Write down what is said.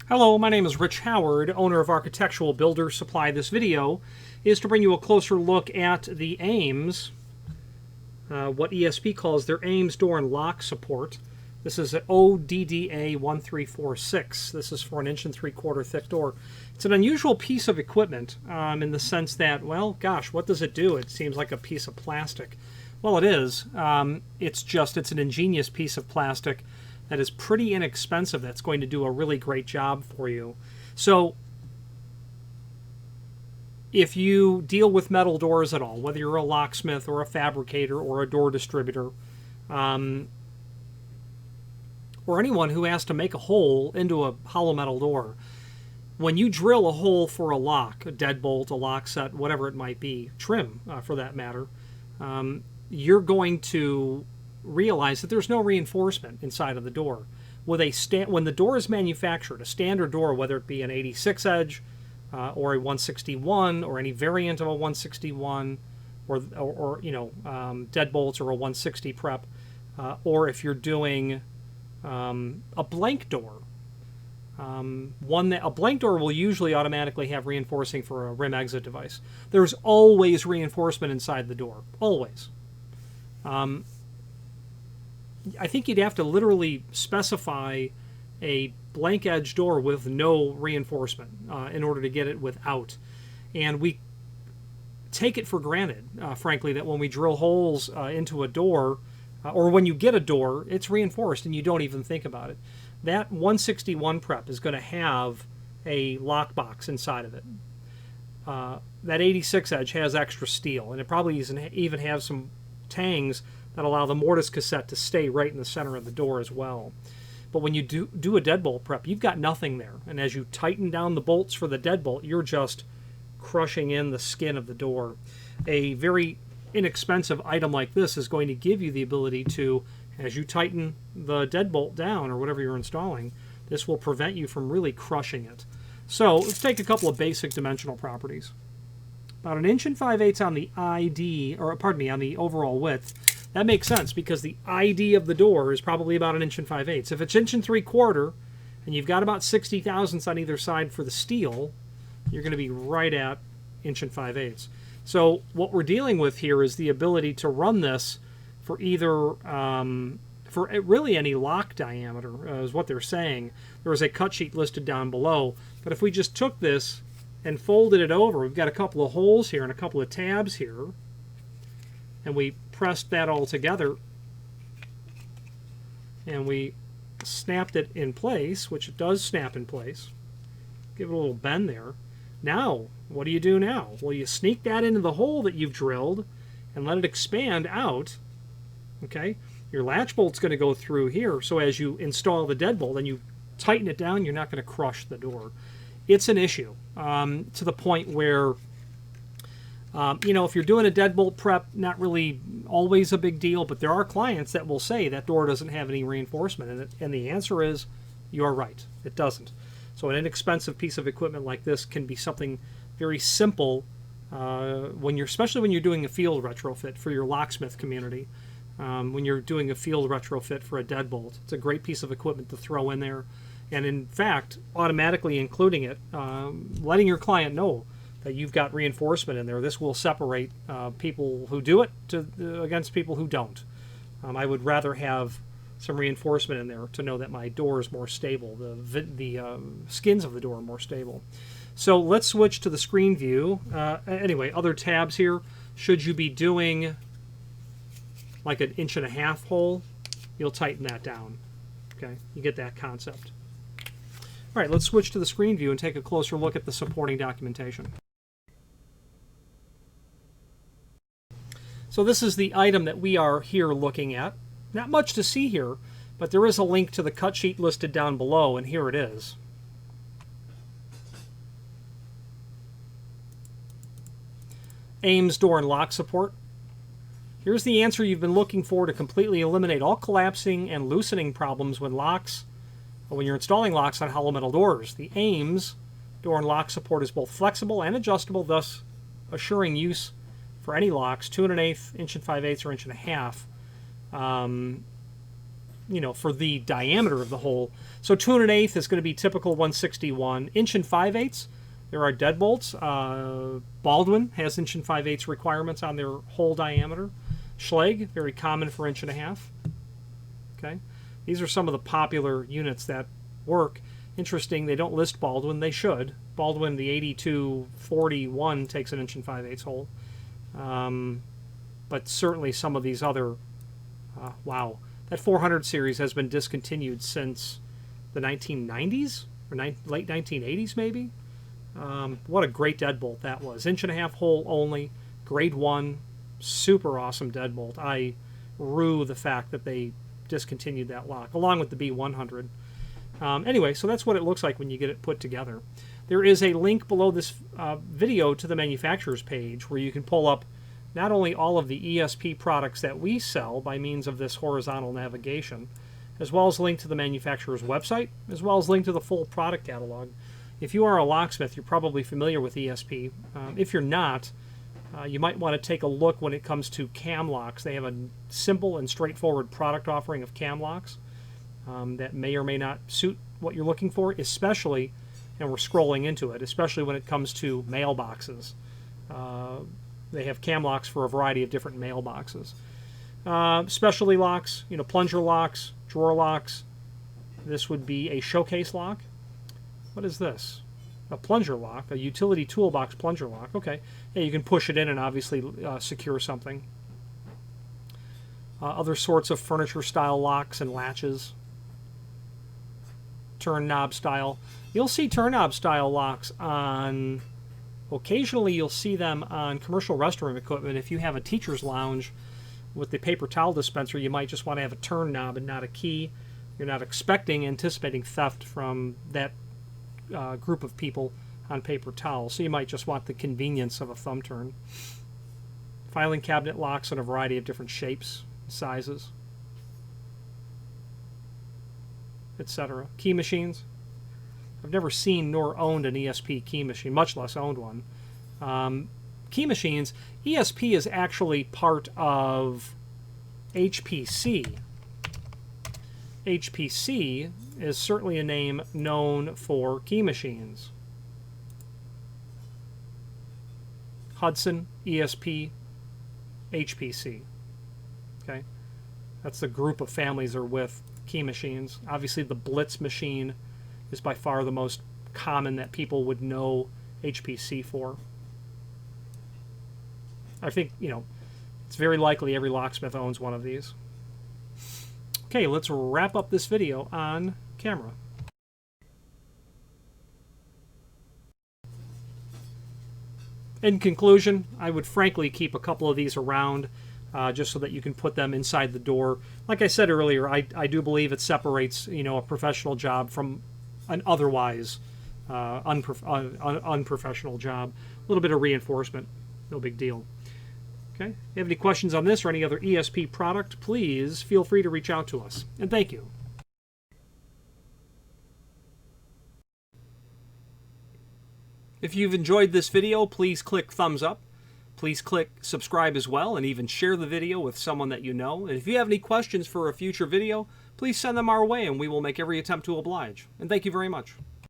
Hello, my name is Rich Howard, owner of Architectural Builder Supply. This video is to bring you a closer look at the Ames, what ESP calls their Ames door and lock support. This is an ODDA1346. This is for an 1.75" thick door. It's an unusual piece of equipment in the sense that, well, gosh, what does it do? It seems like a piece of plastic. Well, it is. It's an ingenious piece of plastic that is pretty inexpensive, that's going to do a really great job for you. So if you deal with metal doors at all, whether you're a locksmith or a fabricator or a door distributor, or anyone who has to make a hole into a hollow metal door, when you drill a hole for a lock, a deadbolt, a lock set, whatever it might be, trim for that matter, you're going to realize that there's no reinforcement inside of the door. When the door is manufactured, a standard door, whether it be an 86 edge or a 161 or any variant of a 161 or deadbolts or a 160 prep, or if you're doing a blank door, a blank door will usually automatically have reinforcing for a rim exit device. There's always reinforcement inside the door, always. I think you'd have to literally specify a blank edge door with no reinforcement in order to get it without. And we take it for granted, frankly, that when we drill holes into a door, or when you get a door, it's reinforced and you don't even think about it. That 161 prep is going to have a lock box inside of it. That 86 edge has extra steel, and it probably even has some tangs that allow the mortise cassette to stay right in the center of the door as well. But when you do a deadbolt prep, you've got nothing there. And as you tighten down the bolts for the deadbolt, you're just crushing in the skin of the door. A very inexpensive item like this is going to give you the ability to, as you tighten the deadbolt down or whatever you're installing, this will prevent you from really crushing it. So let's take a couple of basic dimensional properties. About 1 5/8" on the on the overall width. That makes sense because the ID of the door is probably about 1 5/8". If it's 1 3/4 and you've got about 60 thousandths on either side for the steel, you're going to be right at 1 5/8". So what we're dealing with here is the ability to run this for either for really any lock diameter is what they're saying. There is a cut sheet listed down below, but if we just took this and folded it over, we've got a couple of holes here and a couple of tabs here, and we pressed that all together and we snapped it in place, which it does snap in place. Give it a little bend there. Now, what do you do now? Well, you sneak that into the hole that you've drilled and let it expand out. Okay, your latch bolt's going to go through here, so as you install the deadbolt and you tighten it down, you're not going to crush the door. It's an issue to the point where if you're doing a deadbolt prep, not really always a big deal, but there are clients that will say that door doesn't have any reinforcement in it, and the answer is you're right, it doesn't. So an inexpensive piece of equipment like this can be something very simple especially when you're doing a field retrofit for your locksmith community. When you're doing a field retrofit for a deadbolt, it's a great piece of equipment to throw in there, and in fact, automatically including it, letting your client know that you've got reinforcement in there. This will separate people who do it against people who don't. I would rather have some reinforcement in there to know that my door is more stable. The skins of the door are more stable. So let's switch to the screen view. Anyway, other tabs here. Should you be doing like an 1.5" hole, you'll tighten that down. Okay, you get that concept. All right, let's switch to the screen view and take a closer look at the supporting documentation. So this is the item that we are here looking at. Not much to see here, but there is a link to the cut sheet listed down below, and here it is. Ames door and lock support. Here's the answer you've been looking for to completely eliminate all collapsing and loosening problems when you're installing locks on hollow metal doors. The Ames door and lock support is both flexible and adjustable, thus assuring use for any locks, 2 1/8", 1 5/8", or 1.5". for the diameter of the hole. So 2 1/8 is going to be typical 161. 1 5/8. There are deadbolts. Baldwin has 1 5/8 requirements on their hole diameter. Schlage, very common for 1.5. Okay, these are some of the popular units that work. Interesting, they don't list Baldwin. They should. Baldwin, the 8241 takes an 1 5/8 hole. But certainly some of these other, wow, that 400 series has been discontinued since the 1990s or late 1980s maybe. What a great deadbolt that was. 1.5 hole only, grade 1, super awesome deadbolt. I rue the fact that they discontinued that lock, along with the B100. Anyway, so that's what it looks like when you get it put together. There is a link below this video to the manufacturer's page where you can pull up not only all of the ESP products that we sell by means of this horizontal navigation, as well as a link to the manufacturer's website, as well as a link to the full product catalog. If you are a locksmith, you're probably familiar with ESP. If you're not, you might want to take a look when it comes to cam locks. They have a simple and straightforward product offering of cam locks that may or may not suit what you're looking for, especially, and we're scrolling into it, especially when it comes to mailboxes. They have cam locks for a variety of different mailboxes. Specialty locks, plunger locks, drawer locks. This would be a showcase lock. What is this? A plunger lock, a utility toolbox plunger lock. Okay, yeah, you can push it in and obviously secure something. Other sorts of furniture style locks and latches. Turn knob style. You'll see turn knob style locks on, occasionally you'll see them on commercial restroom equipment. If you have a teacher's lounge with the paper towel dispenser, you might just want to have a turn knob and not a key. You're not anticipating theft from that group of people on paper towels, so you might just want the convenience of a thumb turn. Filing cabinet locks in a variety of different shapes, sizes, etc. Key machines. I've never seen nor owned an ESP key machine, much less owned one. Key machines, ESP is actually part of HPC. HPC is certainly a name known for key machines. Hudson, ESP, HPC. Okay, that's the group of families are with key machines. Obviously, the Blitz machine is by far the most common that people would know HPC for. I think, it's very likely every locksmith owns one of these. Okay, let's wrap up this video on camera. In conclusion, I would frankly keep a couple of these around just so that you can put them inside the door. Like I said earlier, I do believe it separates a professional job from an otherwise unprofessional job. A little bit of reinforcement, no big deal. Okay. If you have any questions on this or any other ESP product, please feel free to reach out to us. And thank you. If you've enjoyed this video, please click thumbs up. Please click subscribe as well, and even share the video with someone that you know. And if you have any questions for a future video, please send them our way and we will make every attempt to oblige. And thank you very much.